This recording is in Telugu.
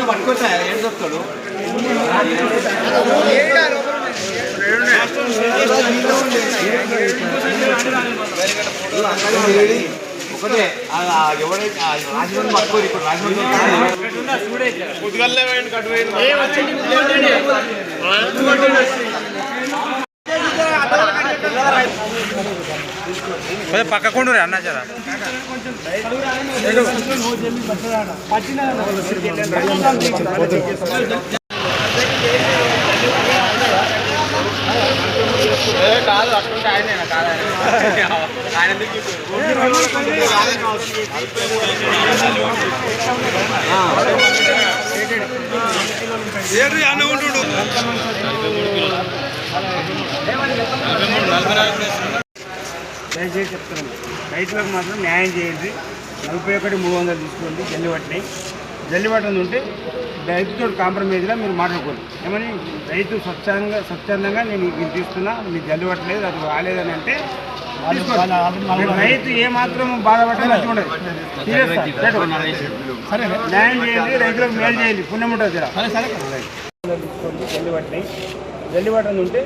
పట్టుకొచ్చా ఏం చెప్తాడు ఒకటే ఎవరైతే రాజమండ్రి పట్టుకోరు ఇప్పుడు రాజమండ్రి పక్కకుండా అన్నా జరా కాదు అట్లా ఆయన కాదు ఆయన అన్న ఉంటుడు దయచేసి చెప్తున్నాం, రైతులకు మాత్రం న్యాయం చేయండి. 41,300 తీసుకోండి. జల్లిపట్టం ఉంటే రైతుతో కాంప్రమైజ్గా మీరు మాట్లాడుకోండి. ఏమని రైతు స్వచ్ఛందంగా నేను ఇది తీసుకున్నా, నీకు జల్లిపట్టలేదు, అది రాలేదని అంటే రైతు ఏమాత్రం బాధపడాలి ఉండదు. సరే న్యాయం చేయండి, రైతులకు మేలు చేయండి, పుణ్యం ఉంటుంది. తీసుకోండి. జల్లిపట్టం ఉంటే